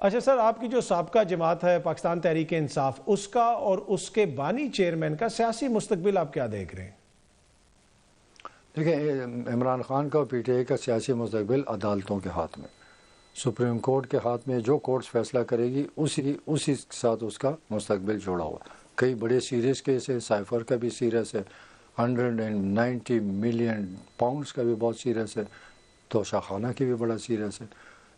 اچھا سر، آپ کی جو سابقہ جماعت ہے پاکستان تحریک انصاف، اس کا اور اس کے بانی چیئرمین کا سیاسی مستقبل آپ کیا دیکھ رہے ہیں؟ دیکھیں، عمران خان کا پی ٹی آئی کا سیاسی مستقبل عدالتوں کے ہاتھ میں، سپریم کورٹ کے ہاتھ میں، جو کورٹس فیصلہ کرے گی اسی کے ساتھ اس کا مستقبل جوڑا ہوا۔ کئی بڑے سیریس کیس ہے، سائفر کا بھی سیریس ہے، 190 ملین پاؤنڈس کا بھی بہت سیریس ہے، توشہ خانہ کی بھی بڑا سیریس ہے،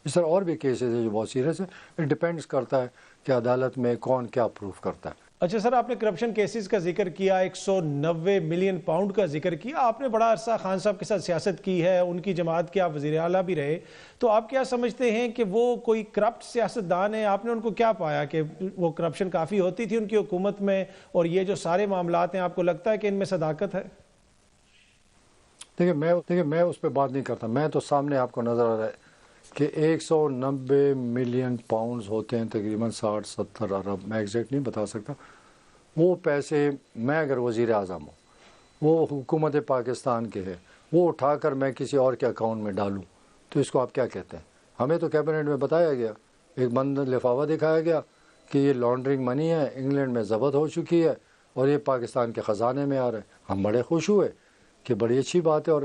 اس طرح اور بھی کیسز ہیں جو بہت سیریس ہیں۔ یہ ڈیپینڈس کرتا ہے کہ عدالت میں کون کیا پروف کرتا ہے۔ اچھا سر، آپ نے کرپشن کیسز کا ذکر کیا، 190 ملین پاؤنڈ کا ذکر کیا، آپ نے بڑا عرصہ خان صاحب کے ساتھ سیاست کی ہے، ان کی جماعت کے آپ وزیر اعلیٰ بھی رہے، تو آپ کیا سمجھتے ہیں کہ وہ کوئی کرپٹ سیاستدان ہیں؟ آپ نے ان کو کیا پایا کہ وہ کرپشن کافی ہوتی تھی ان کی حکومت میں، اور یہ جو سارے معاملات ہیں آپ کو لگتا ہے کہ ان میں صداقت ہے؟ دیکھیں میں اس پہ بات نہیں کرتا، میں تو سامنے آپ کو نظر آ رہا ہے کہ 190 ملین پاؤنڈز ہوتے ہیں، تقریباً 60-70 ارب، میں ایگزیکٹ نہیں بتا سکتا۔ وہ پیسے میں اگر وزیر اعظم ہوں، وہ حکومت پاکستان کے ہے، وہ اٹھا کر میں کسی اور کے اکاؤنٹ میں ڈالوں تو اس کو آپ کیا کہتے ہیں؟ ہمیں تو کیبنٹ میں بتایا گیا، ایک بند لفافہ دکھایا گیا کہ یہ لانڈرنگ منی ہے، انگلینڈ میں ضبط ہو چکی ہے اور یہ پاکستان کے خزانے میں آ رہا ہے۔ ہم بڑے خوش ہوئے کہ بڑی اچھی بات ہے، اور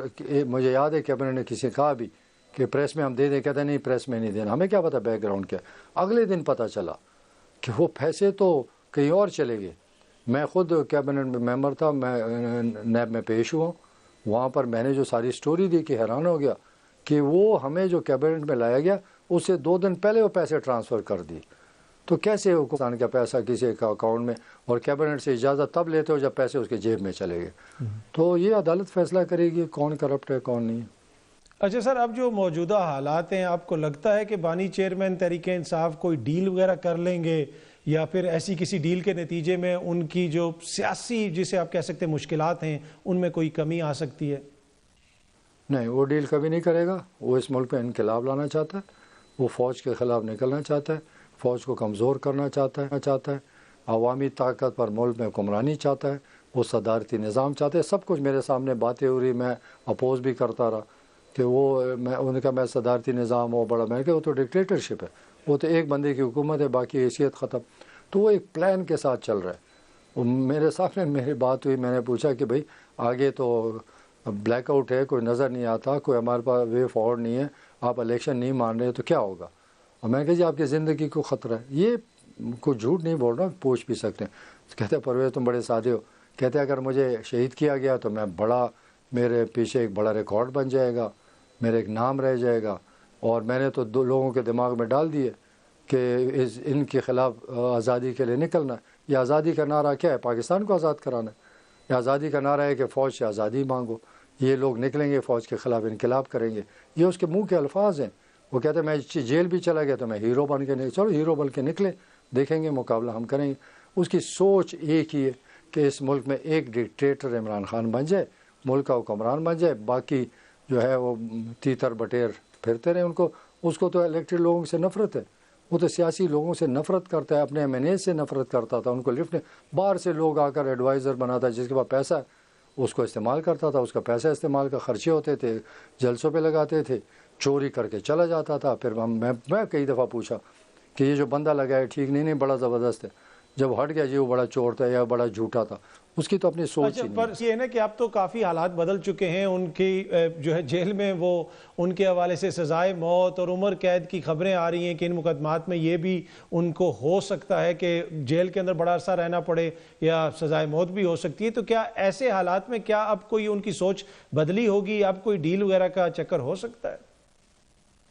مجھے یاد ہے کیبنٹ نے کسی کہا بھی کہ پریس میں ہم دے دیں، کہتے ہیں نہیں پریس میں نہیں دینا، ہمیں کیا پتہ بیک گراؤنڈ کیا۔ اگلے دن پتہ چلا کہ وہ پیسے تو کہیں اور چلے گئے۔ میں خود کیبنٹ میں ممبر تھا، میں نیب میں پیش ہوا، وہاں پر میں نے جو ساری سٹوری دی کہ حیران ہو گیا کہ وہ ہمیں جو کیبنٹ میں لایا گیا اس سے 2 دن پہلے وہ پیسے ٹرانسفر کر دی۔ تو کیسے حکومت کا پیسہ کسی کا اکاؤنٹ میں، اور کیبنٹ سے اجازت تب لیتے ہو جب پیسے اس کے جیب میں چلے گئے؟ تو یہ عدالت فیصلہ کرے گی کون کرپٹ ہے کون نہیں ہے۔ اچھا سر، اب جو موجودہ حالات ہیں، آپ کو لگتا ہے کہ بانی چیئرمین تحریک انصاف کوئی ڈیل وغیرہ کر لیں گے، یا پھر ایسی کسی ڈیل کے نتیجے میں ان کی جو سیاسی جسے آپ کہہ سکتے ہیں مشکلات ہیں ان میں کوئی کمی آ سکتی ہے؟ نہیں، وہ ڈیل کبھی نہیں کرے گا۔ وہ اس ملک پہ انقلاب لانا چاہتا ہے، وہ فوج کے خلاف نکلنا چاہتا ہے، فوج کو کمزور کرنا چاہتا ہے، عوامی طاقت پر ملک میں حکمرانی چاہتا ہے، وہ صدارتی نظام چاہتے ہیں۔ سب کچھ میرے سامنے باتیں ہو رہی، میں اپوز بھی کرتا رہا کہ میں صدارتی نظام ہو بڑا، میں کہ وہ تو ڈکٹیٹرشپ ہے، وہ تو ایک بندے کی حکومت ہے، باقی حیثیت ختم۔ تو وہ ایک پلان کے ساتھ چل رہا ہے۔ وہ میرے سامنے میری بات ہوئی، میں نے پوچھا کہ بھائی آگے تو بلیک آؤٹ ہے، کوئی نظر نہیں آتا، کوئی ہمارے پاس وے فارورڈ نہیں ہے، آپ الیکشن نہیں مان رہے تو کیا ہوگا؟ اور میں نے کہا جی آپ کی زندگی کو خطرہ ہے۔ یہ کوئی جھوٹ نہیں بول رہا، پوچھ بھی سکتے ہیں۔ کہتے ہیں پرویز تم بڑے سادے ہو، کہتے ہیں اگر مجھے شہید کیا گیا تو میں میرے پیچھے ایک بڑا ریکارڈ بن جائے گا، میرا ایک نام رہ جائے گا، اور میں نے تو 2 لوگوں کے دماغ میں ڈال دیے کہ ان کے خلاف آزادی کے لیے نکلنا ہے۔ یہ آزادی کا نعرہ کیا ہے؟ پاکستان کو آزاد کرانا ہے۔ یہ آزادی کا نعرہ ہے کہ فوج سے آزادی مانگو، یہ لوگ نکلیں گے فوج کے خلاف انقلاب کریں گے، یہ اس کے منہ کے الفاظ ہیں۔ وہ کہتے ہیں میں جیل بھی چلا گیا تو میں ہیرو بن کے چلو ہیرو بن کے نکلے، دیکھیں گے مقابلہ ہم کریں گے۔ اس کی سوچ ایک ہی ہے کہ اس ملک میں ایک ڈکٹیٹر عمران خان بن جائے، ملک کا حکمران بن جائے، باقی جو ہے وہ تیتر بٹیر پھرتے رہیں۔ اس کو تو الیکٹڈ لوگوں سے نفرت ہے، وہ تو سیاسی لوگوں سے نفرت کرتا ہے، اپنے ایم این اے سے نفرت کرتا تھا۔ ان کو لفٹ باہر سے لوگ آ کر ایڈوائزر بناتا ہے، جس کے پاس پیسہ ہے اس کو استعمال کرتا تھا، اس کا پیسہ استعمال کا خرچے ہوتے تھے، جلسوں پہ لگاتے تھے، چوری کر کے چلا جاتا تھا۔ پھر میں کئی دفعہ پوچھا کہ یہ جو بندہ لگا ہے ٹھیک نہیں، بڑا زبردست ہے، جب ہٹ گیا جی وہ بڑا چور تھا یا بڑا جھوٹا تھا، اس کی تو اپنی سوچ ہی نہیں۔ پر یہ ہے نا کہ اب تو کافی حالات بدل چکے ہیں، ان کی جو ہے جیل میں وہ ان کے حوالے سے سزائے موت اور عمر قید کی خبریں آ رہی ہیں کہ ان مقدمات میں یہ بھی ان کو ہو سکتا ہے کہ جیل کے اندر بڑا عرصہ رہنا پڑے یا سزائے موت بھی ہو سکتی ہے۔ تو کیا ایسے حالات میں کیا اب کوئی ان کی سوچ بدلی ہوگی، اب کوئی ڈیل وغیرہ کا چکر ہو سکتا ہے؟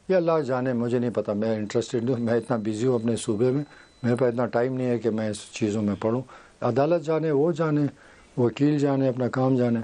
یہ اللہ جانے، مجھے نہیں پتا، میں انٹرسٹڈ ہوں، میں اتنا بیزی ہوں اپنے صوبے میں، میرے پاس اتنا ٹائم نہیں ہے کہ میں اس چیزوں میں پڑھوں۔ عدالت جانے، وہ جانے، وکیل جانے، اپنا کام جانے۔